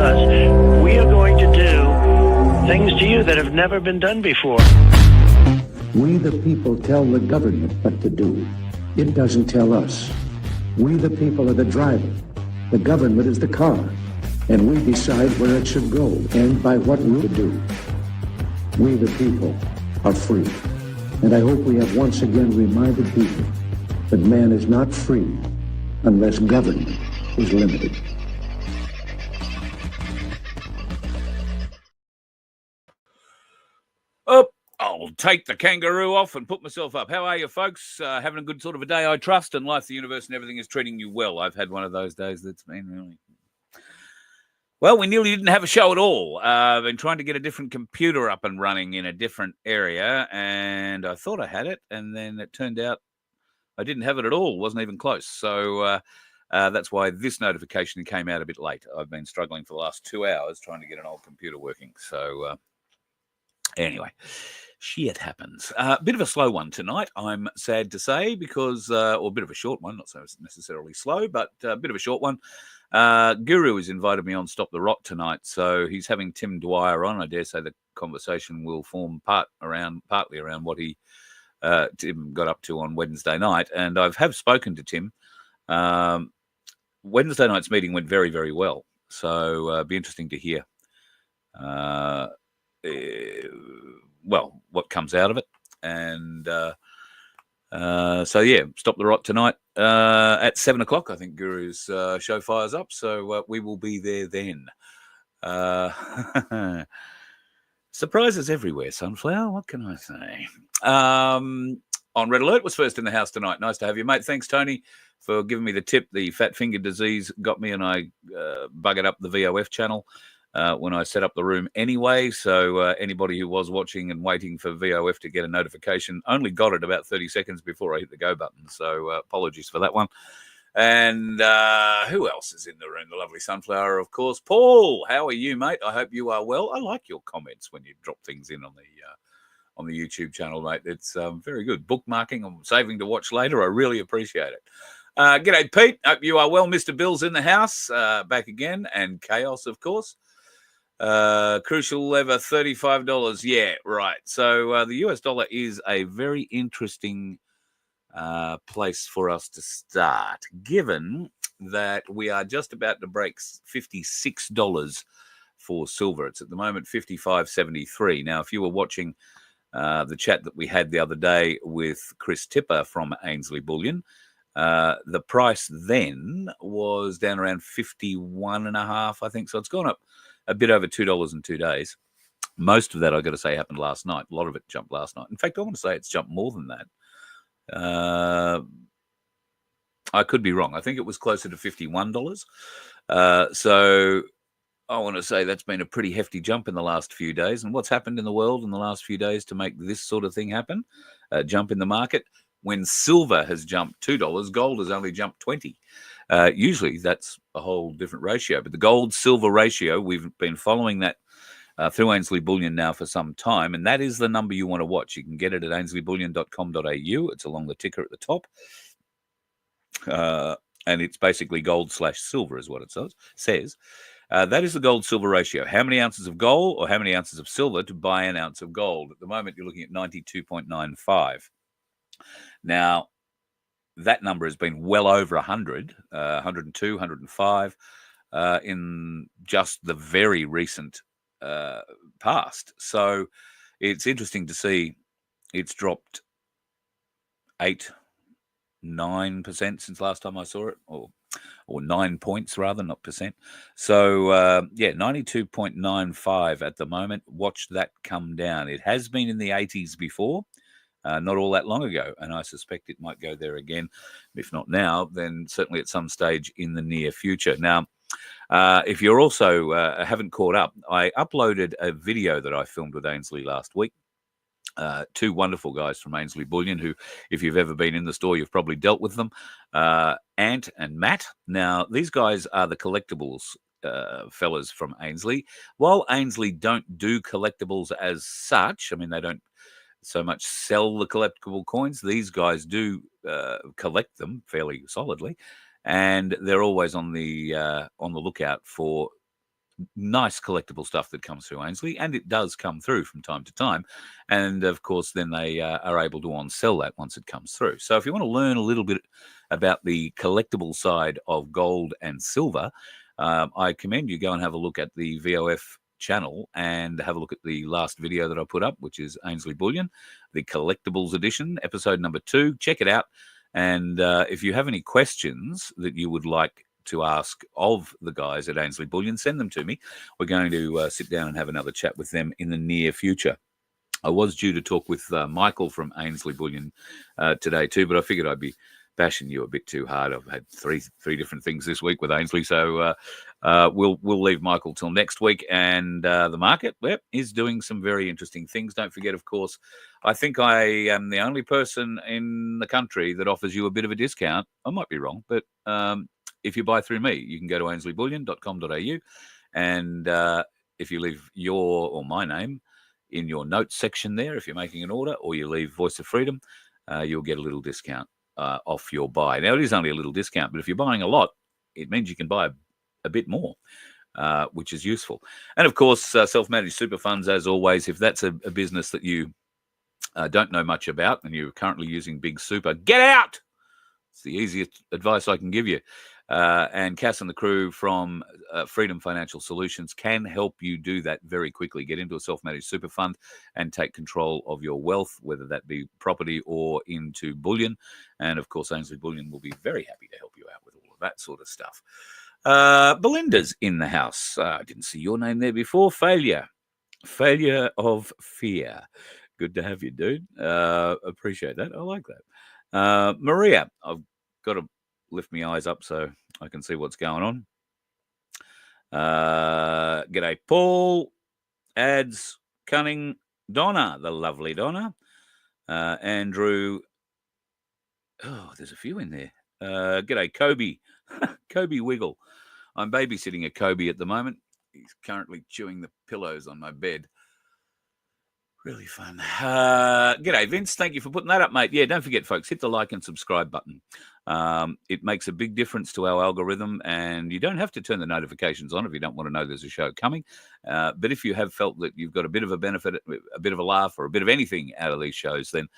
because we are going to do things to you that have never been done before. We the people tell the government what to do. It doesn't tell us. We the people are the driver. The government is the car. And we decide where it should go and by what route to do. We the people are free. And I hope we have once again reminded people that man is not free unless government is limited. Oh, I'll take the kangaroo off and put myself up. How are you, folks? Having a good sort of a day, I trust, and life, the universe, and everything is treating you well. I've had one of those days that's been really... Well, we nearly didn't have a show at all. I've been trying to get a different computer up and running in a different area, and I thought I had it, and then it turned out I didn't have it at all. Wasn't even close. So that's why this notification came out a bit late. I've been struggling for the last 2 hours trying to get an old computer working. So anyway, shit happens. A bit of a slow one tonight, I'm sad to say, because, or a bit of a short one, not so necessarily slow, but a bit of a short one. Guru has invited me on Stop the Rot tonight, so he's having Tim Dwyer on. I dare say the conversation will form partly around what Tim got up to on Wednesday night, and I have spoken to Tim. Wednesday night's meeting went very, very well, so it'll be interesting to hear well, what comes out of it. And so, yeah, Stop the Rot tonight at 7 o'clock. I think Guru's show fires up, so we will be there then. Surprises everywhere, Sunflower. What can I say? On Red Alert was first in the house tonight. Nice to have you, mate. Thanks, Tony, for giving me the tip. The fat finger disease got me, and I buggered up the VOF channel when I set up the room anyway. So anybody who was watching and waiting for VOF to get a notification only got it about 30 seconds before I hit the go button. So apologies for that one. And who else is in the room? The lovely Sunflower, of course. Paul, how are you, mate? I hope you are well. I like your comments when you drop things in on the YouTube channel, mate. It's very good. Bookmarking, I'm saving to watch later. I really appreciate it. G'day, Pete. Hope you are well. Mr. Bill's in the house, back again. And Chaos, of course. Crucial lever, $35. Yeah, right. So the US dollar is a very interesting place for us to start, given that we are just about to break $56 for silver. It's at the moment $55.73. Now, if you were watching the chat that we had the other day with Chris Tipper from Ainsley Bullion, the price then was down around 51.5, I think. So it's gone up a bit over $2 in 2 days. Most of that, I've got to say, happened last night. A lot of it jumped last night. In fact, I want to say it's jumped more than that. I could be wrong. I think it was closer to $51. So I want to say that's been a pretty hefty jump in the last few days. And what's happened in the world in the last few days to make this sort of thing happen? Jump in the market. When silver has jumped $2, gold has only jumped 20. Usually that's a whole different ratio. But the gold-silver ratio, we've been following that through Ainsley Bullion now for some time, and that is the number you want to watch. You can get it at ainsleyBullion.com.au. It's along the ticker at the top. And it's basically gold/silver is what it says. That is the gold-silver ratio. How many ounces of gold or how many ounces of silver to buy an ounce of gold? At the moment, you're looking at 92.95. Now, that number has been well over 100, 102, 105 in just the very recent past. So it's interesting to see it's dropped 8-9% since last time I saw it, or 9 points rather, not percent. So yeah, 92.95 at the moment. Watch that come down. It has been in the 80s before. Not all that long ago, and I suspect it might go there again. If not now, then certainly at some stage in the near future. Now, if you're also haven't caught up, I uploaded a video that I filmed with Ainsley last week. Two wonderful guys from Ainsley Bullion who, if you've ever been in the store, you've probably dealt with them, Ant and Matt. Now, these guys are the collectibles fellas from Ainsley. While Ainsley don't do collectibles as such, I mean, they don't so much sell the collectible coins. These guys do collect them fairly solidly, and they're always on the lookout for nice collectible stuff that comes through Ainsley, and it does come through from time to time. And of course, then they are able to on-sell that once it comes through. So if you want to learn a little bit about the collectible side of gold and silver, I commend you go and have a look at the VOF channel and have a look at the last video that I put up, which is Ainsley Bullion, the collectibles edition, episode number 2. Check it out. And if you have any questions that you would like to ask of the guys at Ainsley Bullion, send them to me. We're going to sit down and have another chat with them in the near future. I was due to talk with Michael from Ainsley Bullion today too, but I figured I'd be bashing you a bit too hard. I've had three different things this week with Ainsley, so we'll leave Michael till next week. And the market is doing some very interesting things. Don't forget, of course, I think I am the only person in the country that offers you a bit of a discount. I might be wrong, but if you buy through me, you can go to ainsleyBullion.com.au, and if you leave your or my name in your notes section there, if you're making an order, or you leave Voice of Freedom, you'll get a little discount off your buy. Now, it is only a little discount, but if you're buying a lot, it means you can buy a bit more, which is useful. And of course, self-managed super funds, as always, if that's a business that you don't know much about and you're currently using Big Super, get out! It's the easiest advice I can give you. And Cass and the crew from Freedom Financial Solutions can help you do that very quickly. Get into a self-managed super fund and take control of your wealth, whether that be property or into bullion. And of course, Ainsley Bullion will be very happy to help you out with all of that sort of stuff. Belinda's in the house. I didn't see your name there before. Failure of fear. Good to have you, dude. Appreciate that. I like that. Maria, I've got to lift my eyes up so I can see what's going on. G'day, Paul, Ads, Cunning, Donna, the lovely Donna, Andrew. Oh, there's a few in there. G'day, Kobe, Kobe Wiggle. I'm babysitting a Kobe at the moment. He's currently chewing the pillows on my bed. Really fun. G'day, Vince. Thank you for putting that up, mate. Yeah, don't forget, folks, hit the like and subscribe button. It makes a big difference to our algorithm, and you don't have to turn the notifications on if you don't want to know there's a show coming. But if you have felt that you've got a bit of a benefit, a bit of a laugh, or a bit of anything out of these shows, then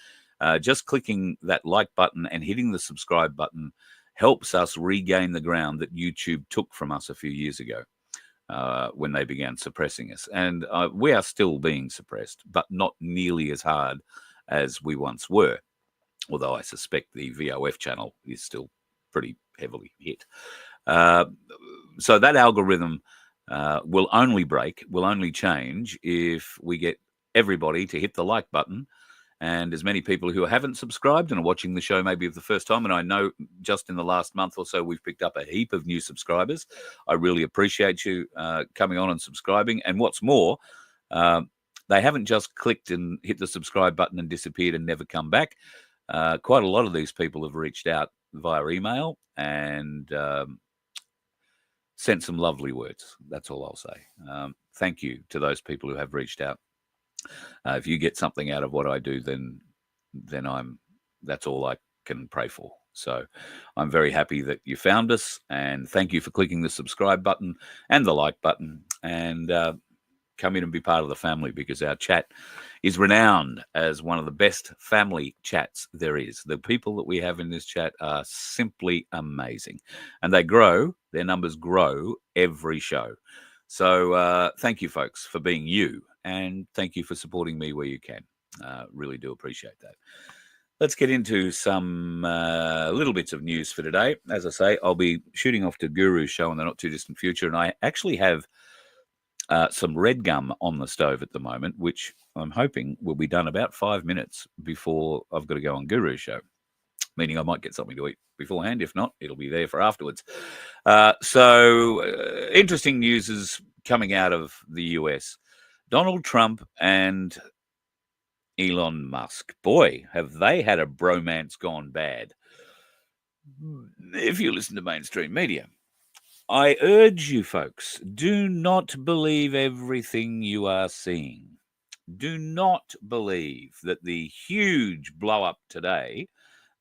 just clicking that like button and hitting the subscribe button helps us regain the ground that YouTube took from us a few years ago. When they began suppressing us. And we are still being suppressed, but not nearly as hard as we once were, although I suspect the VOF channel is still pretty heavily hit. So that algorithm will only break, will only change if we get everybody to hit the like button. And as many people who haven't subscribed and are watching the show maybe for the first time, and I know just in the last month or so we've picked up a heap of new subscribers. I really appreciate you coming on and subscribing. And what's more, they haven't just clicked and hit the subscribe button and disappeared and never come back. Quite a lot of these people have reached out via email and sent some lovely words. That's all I'll say. Thank you to those people who have reached out. If you get something out of what I do, then that's all I can pray for. So I'm very happy that you found us, and thank you for clicking the subscribe button and the like button, and come in and be part of the family, because our chat is renowned as one of the best family chats there is. The people that we have in this chat are simply amazing, and they grow. Their numbers grow every show. So thank you, folks, for being you. And thank you for supporting me where you can. Really do appreciate that. Let's get into some little bits of news for today. As I say, I'll be shooting off to Guru's show in the not too distant future. And I actually have some red gum on the stove at the moment, which I'm hoping will be done about 5 minutes before I've got to go on Guru's show. Meaning I might get something to eat beforehand. If not, it'll be there for afterwards. So interesting news is coming out of the US. Donald Trump and Elon Musk. Boy, have they had a bromance gone bad. If you listen to mainstream media, I urge you folks, do not believe everything you are seeing. Do not believe that the huge blow up today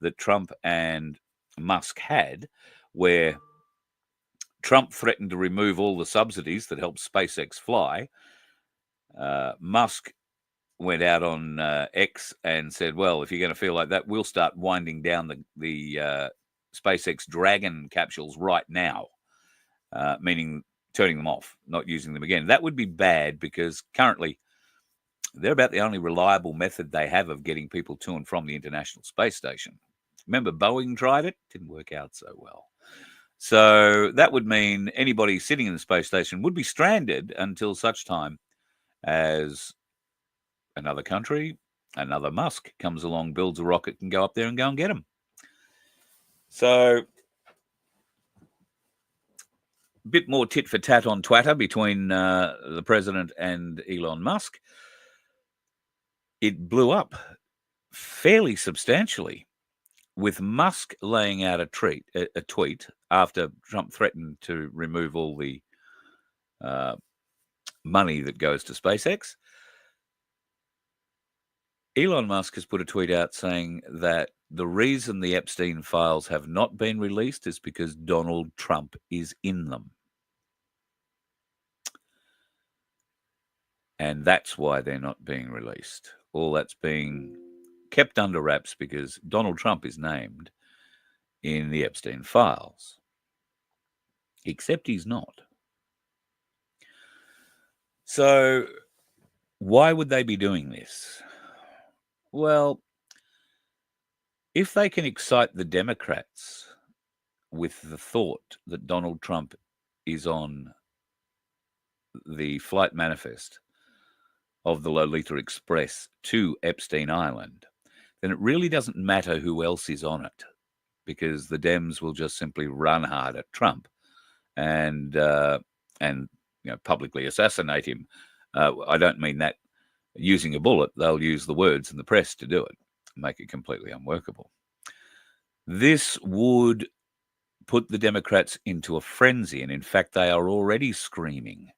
that Trump and Musk had, where Trump threatened to remove all the subsidies that help SpaceX fly. Musk went out on X and said, well, if you're going to feel like that, we'll start winding down the SpaceX Dragon capsules right now, meaning turning them off, not using them again. That would be bad because currently they're about the only reliable method they have of getting people to and from the International Space Station. Remember, Boeing tried it? Didn't work out so well. So that would mean anybody sitting in the space station would be stranded until such time as another country, another Musk comes along, builds a rocket, and go up there and go and get them. So a bit more tit for tat on Twitter between the president and Elon Musk. It blew up fairly substantially, with Musk laying out a tweet after Trump threatened to remove all the money that goes to SpaceX. Elon Musk has put a tweet out saying that the reason the Epstein files have not been released is because Donald Trump is in them. And that's why they're not being released. All that's being kept under wraps because Donald Trump is named in the Epstein files. Except he's not. So why would they be doing this? Well, if they can excite the Democrats with the thought that Donald Trump is on the flight manifest of the Lolita Express to Epstein Island, then it really doesn't matter who else is on it, because the Dems will just simply run hard at Trump and publicly assassinate him. I don't mean that using a bullet. They'll use the words in the press to do it, make it completely unworkable. This would put the Democrats into a frenzy, and in fact, they are already screaming.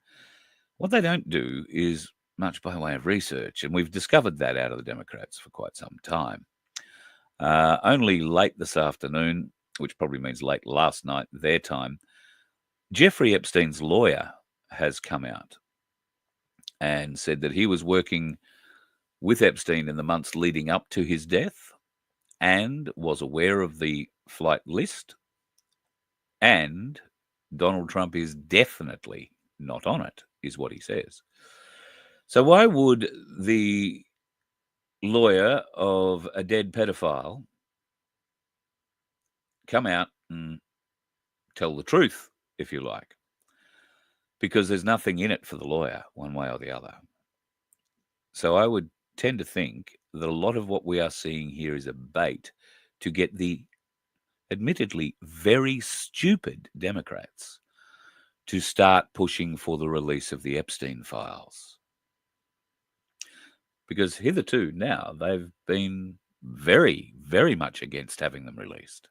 What they don't do is much by way of research, and we've discovered that out of the Democrats for quite some time. Only late this afternoon, which probably means late last night, their time, Jeffrey Epstein's lawyer has come out and said that he was working with Epstein in the months leading up to his death and was aware of the flight list, and Donald Trump is definitely not on it, is what he says. So why would the lawyer of a dead pedophile come out and tell the truth, if you like? Because there's nothing in it for the lawyer, one way or the other. So I would tend to think that a lot of what we are seeing here is a bait to get the admittedly very stupid Democrats to start pushing for the release of the Epstein files. Because hitherto now they've been very, very much against having them released.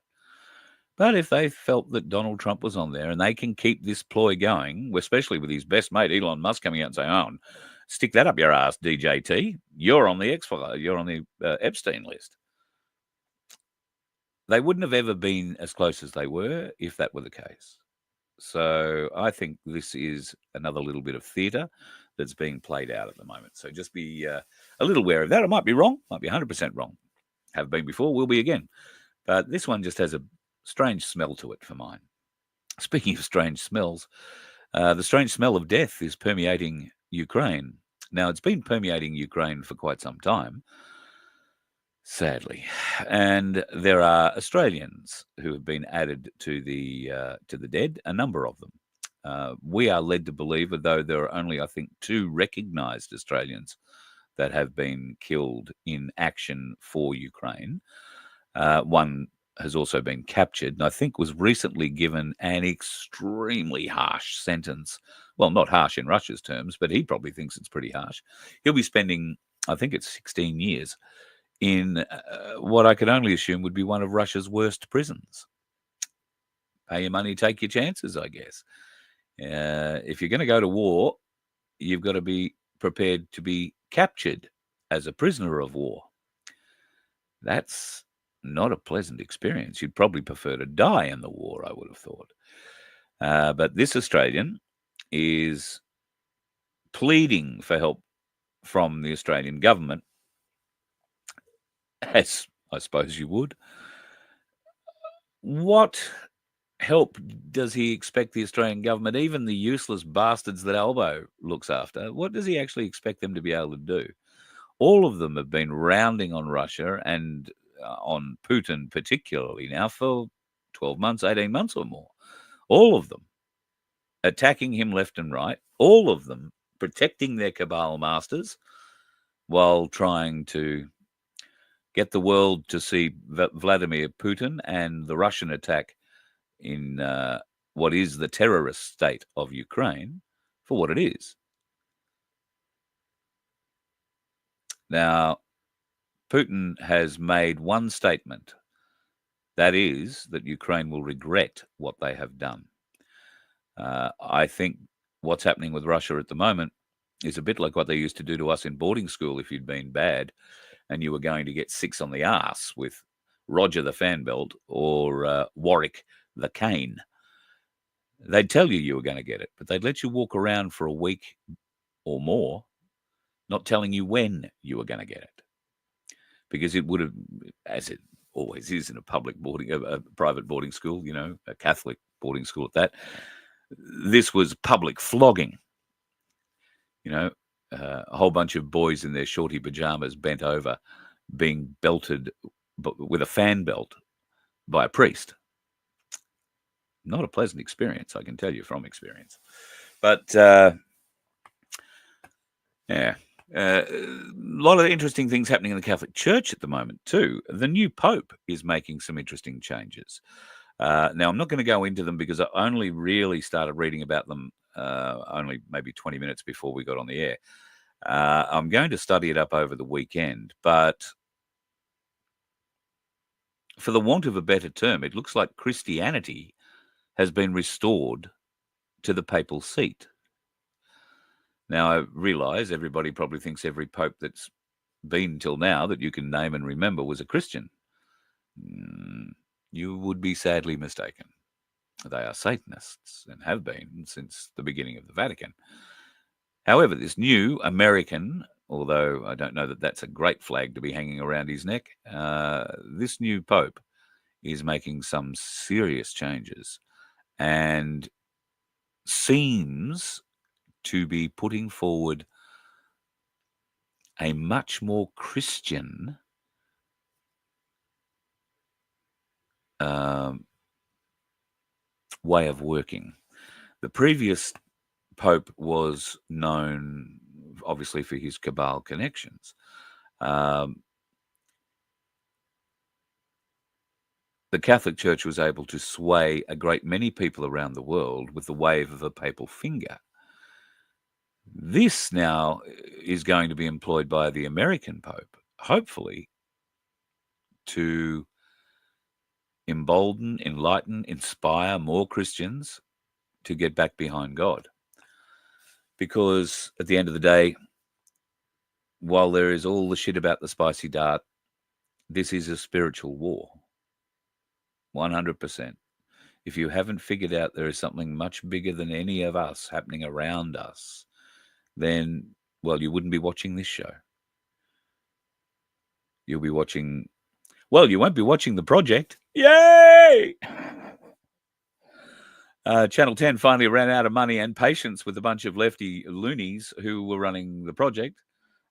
But if they felt that Donald Trump was on there and they can keep this ploy going, especially with his best mate Elon Musk coming out and saying, "Oh, stick that up your ass, DJT. You're on the you're on the Epstein list." They wouldn't have ever been as close as they were if that were the case. So I think this is another little bit of theatre that's being played out at the moment. So just be a little wary of that. I might be wrong, might be 100% wrong. Have been before, will be again. But this one just has a strange smell to it for mine. Speaking of strange smells, the strange smell of death is permeating Ukraine. Now, it's been permeating Ukraine for quite some time, sadly. And there are Australians who have been added to the dead, a number of them. We are led to believe, although there are only, I think, 2 recognised Australians that have been killed in action for Ukraine. One has also been captured, and I think was recently given an extremely harsh sentence. Well, not harsh in Russia's terms, but he probably thinks it's pretty harsh. He'll be spending, I think it's 16 years, in what I can only assume would be one of Russia's worst prisons. Pay your money, take your chances, I guess. If you're going to go to war, you've got to be prepared to be captured as a prisoner of war. That's not a pleasant experience. You'd probably prefer to die in the war, I would have thought. But this Australian is pleading for help from the Australian government, as I suppose you would. What help does he expect the Australian government, even the useless bastards that Albo looks after, what does he actually expect them to be able to do? All of them have been rounding on Russia and on Putin particularly now for 12 months, 18 months or more. All of them attacking him left and right, all of them protecting their cabal masters while trying to get the world to see Vladimir Putin and the Russian attack in what is the terrorist state of Ukraine for what it is. Now, Putin has made one statement. That is that Ukraine will regret what they have done. I think what's happening with Russia at the moment is a bit like what they used to do to us in boarding school if you'd been bad and you were going to get 6 on the arse with Roger the fan belt or Warwick the cane. They'd tell you were going to get it, but they'd let you walk around for a week or more, not telling you when you were going to get it. Because it would have, as it always is in a private boarding school, a Catholic boarding school at that, this was public flogging. A whole bunch of boys in their shorty pajamas bent over, being belted with a fan belt by a priest. Not a pleasant experience, I can tell you from experience. But, yeah. A lot of interesting things happening in the Catholic Church at the moment, too. The new Pope is making some interesting changes. Now, I'm not going to go into them because I only really started reading about them only maybe 20 minutes before we got on the air. I'm going to study it up over the weekend, but for the want of a better term, it looks like Christianity has been restored to the papal seat. Now, I realise everybody probably thinks every pope that's been till now that you can name and remember was a Christian. You would be sadly mistaken. They are Satanists and have been since the beginning of the Vatican. However, this new American, although I don't know that that's a great flag to be hanging around his neck, this new pope is making some serious changes and seems to be putting forward a much more Christian way of working. The previous pope was known, obviously, for his cabal connections. The Catholic Church was able to sway a great many people around the world with the wave of a papal finger. This now is going to be employed by the American Pope, hopefully, to embolden, enlighten, inspire more Christians to get back behind God. Because at the end of the day, while there is all the shit about the spicy dart, this is a spiritual war. 100%. If you haven't figured out there is something much bigger than any of us happening around us, then, well, you wouldn't be watching this show. You'll be watching, well, you won't be watching The Project. Yay! Channel 10 finally ran out of money and patience with a bunch of lefty loonies who were running The Project.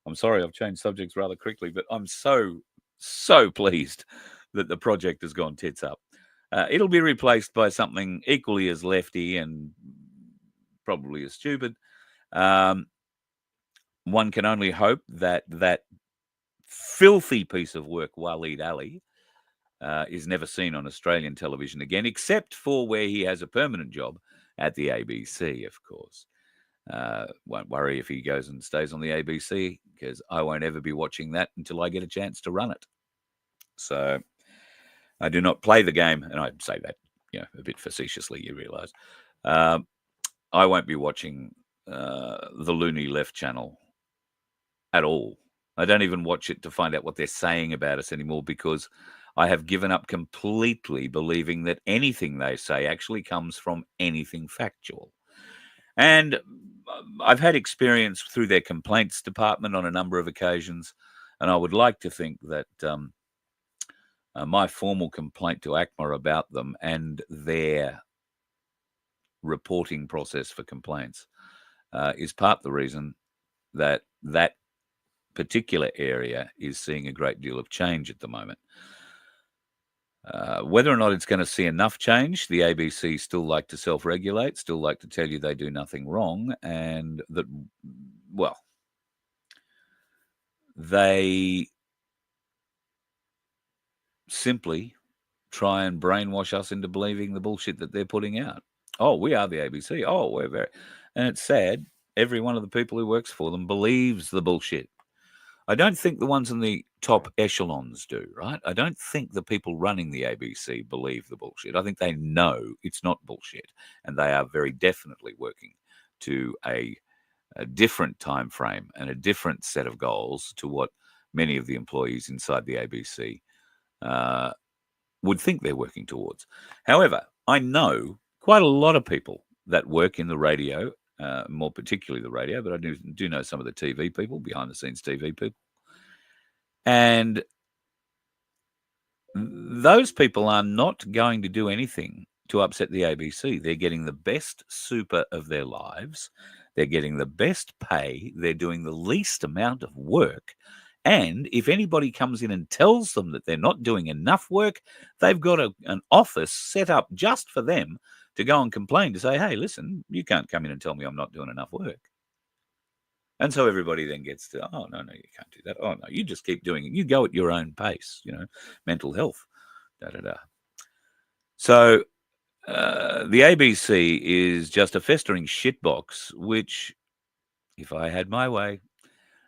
I'm sorry, I've changed subjects rather quickly, but I'm so pleased that The Project has gone tits up. It'll be replaced by something equally as lefty and probably as stupid. One can only hope that that filthy piece of work, Waleed Ali, is never seen on Australian television again, except for where he has a permanent job at the ABC, of course. Won't worry if he goes and stays on the ABC, because I won't ever be watching that until I get a chance to run it. So I do not play the game, and I say that, a bit facetiously, you realise. I won't be watching the Looney Left channel at all. I don't even watch it to find out what they're saying about us anymore, because I have given up completely believing that anything they say actually comes from anything factual. And I've had experience through their complaints department on a number of occasions, and I would like to think that my formal complaint to ACMA about them and their reporting process for complaints is part of the reason that that particular area is seeing a great deal of change at the moment. Whether or not it's going to see enough change, the ABC still like to self-regulate, still like to tell you they do nothing wrong, and that, well, they simply try and brainwash us into believing the bullshit that they're putting out. Oh, we are the ABC. Oh, we're very... And it's sad. Every one of the people who works for them believes the bullshit. I don't think the ones in the top echelons do, right? I don't think the people running the ABC believe the bullshit. I think they know it's not bullshit, and they are very definitely working to a different time frame and a different set of goals to what many of the employees inside the ABC would think they're working towards. However, I know quite a lot of people that work in the radio, more particularly the radio, but I do know some of the TV people, behind-the-scenes TV people. And those people are not going to do anything to upset the ABC. They're getting the best super of their lives. They're getting the best pay. They're doing the least amount of work. And if anybody comes in and tells them that they're not doing enough work, they've got an office set up just for them to go and complain, to say, hey, listen, you can't come in and tell me I'm not doing enough work. And so everybody then gets to, oh, no, you can't do that. Oh, no, you just keep doing it. You go at your own pace, mental health, da-da-da. So the ABC is just a festering shitbox, which, if I had my way,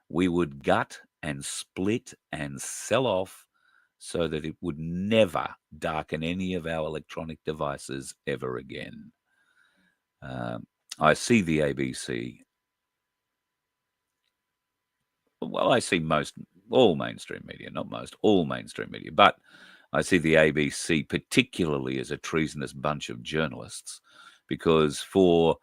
we would gut and split and sell off so that it would never darken any of our electronic devices ever again. I see the ABC... Well, I see all mainstream media, not most, all mainstream media, but I see the ABC particularly as a treasonous bunch of journalists, because for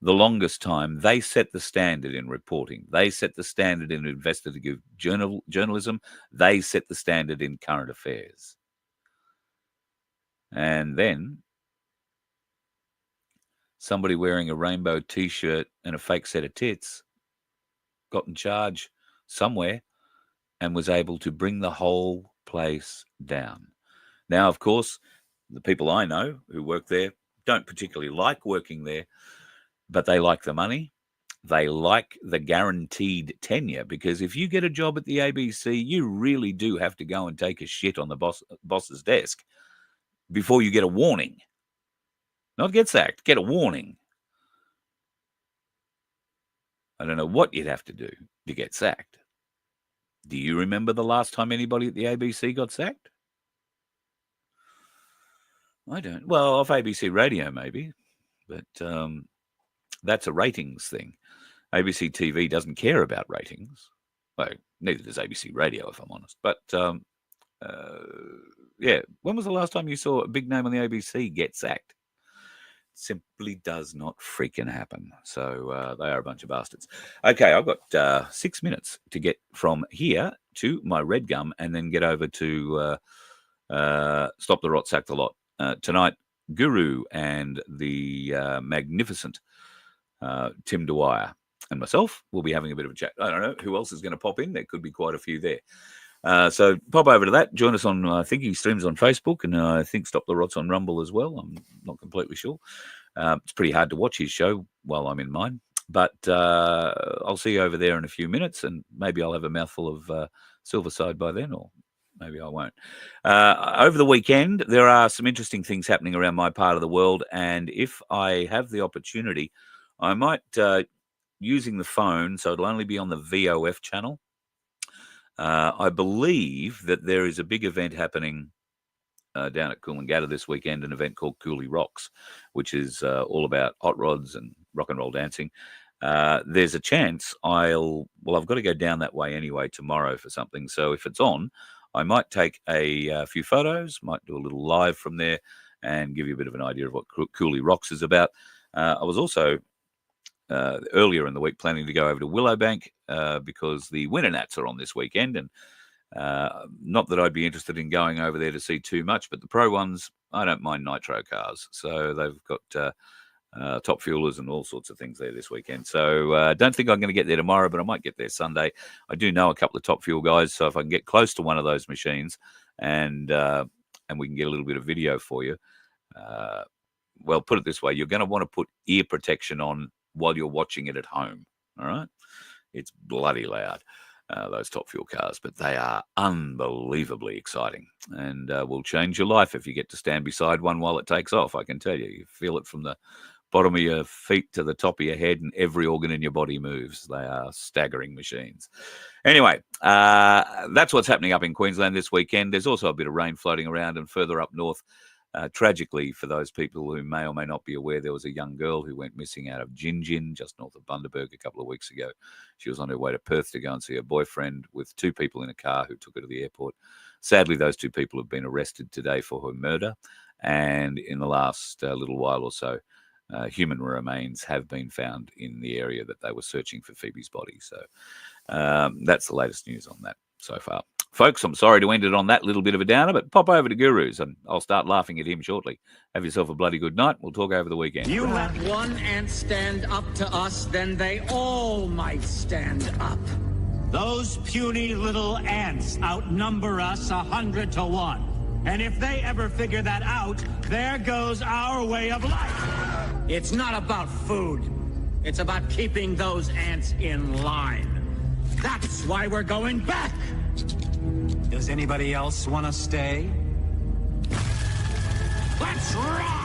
the longest time, they set the standard in reporting. They set the standard in investigative journalism. They set the standard in current affairs. And then somebody wearing a rainbow T-shirt and a fake set of tits got in charge somewhere and was able to bring the whole place down. Now, of course, the people I know who work there don't particularly like working there, but they like the money. They like the guaranteed tenure, because if you get a job at the ABC, you really do have to go and take a shit on the boss's desk before you get a warning. Not get sacked, get a warning. I don't know what you'd have to do to get sacked. Do you remember the last time anybody at the ABC got sacked? I don't. Well, off ABC Radio maybe, but that's a ratings thing. ABC TV doesn't care about ratings. Well, neither does ABC Radio, if I'm honest. But yeah, when was the last time you saw a big name on the ABC get sacked? Simply does not freaking happen. So they are a bunch of bastards. Okay, I've got 6 minutes to get from here to my red gum and then get over to Stop the Rot, Sack the Lot. Tonight, Guru and the magnificent Tim Dwyer and myself will be having a bit of a chat. I don't know who else is going to pop in. There could be quite a few there. So pop over to that. Join us on, I think he streams on Facebook, and I think Stop the Rot's on Rumble as well. I'm not completely sure. It's pretty hard to watch his show while I'm in mine. But I'll see you over there in a few minutes, and maybe I'll have a mouthful of Silverside by then, or maybe I won't. Over the weekend, there are some interesting things happening around my part of the world, and if I have the opportunity, I might, using the phone, so it'll only be on the VOF channel. I believe that there is a big event happening down at Coolangatta this weekend, an event called Cooley Rocks, which is all about hot rods and rock and roll dancing. There's a chance I've got to go down that way anyway tomorrow for something. So if it's on, I might take a few photos, might do a little live from there and give you a bit of an idea of what Cooley Rocks is about. I was also earlier in the week planning to go over to Willowbank because the Winter Nats are on this weekend, and not that I'd be interested in going over there to see too much, but the pro ones, I don't mind nitro cars. So they've got top fuelers and all sorts of things there this weekend. So don't think I'm going to get there tomorrow, but I might get there Sunday. I do know a couple of top fuel guys, so if I can get close to one of those machines and we can get a little bit of video for you, well, put it this way, you're going to want to put ear protection on while you're watching it at home, all right? It's bloody loud, those top fuel cars, but they are unbelievably exciting and will change your life if you get to stand beside one while it takes off, I can tell you. You feel it from the bottom of your feet to the top of your head, and every organ in your body moves. They are staggering machines. Anyway, that's what's happening up in Queensland this weekend. There's also a bit of rain floating around, and further up north, tragically, for those people who may or may not be aware, there was a young girl who went missing out of Gin, just north of Bundaberg, a couple of weeks ago. She was on her way to Perth to go and see her boyfriend with two people in a car who took her to the airport. Sadly, those two people have been arrested today for her murder. And in the last little while or so, human remains have been found in the area that they were searching for Phoebe's body. So that's the latest news on that so far. Folks, I'm sorry to end it on that little bit of a downer, but pop over to Guru's and I'll start laughing at him shortly. Have yourself a bloody good night. We'll talk over the weekend. You let one ant stand up to us, then they all might stand up. Those puny little ants outnumber us 100 to 1. And if they ever figure that out, there goes our way of life. It's not about food. It's about keeping those ants in line. That's why we're going back. Does anybody else want to stay? Let's rock!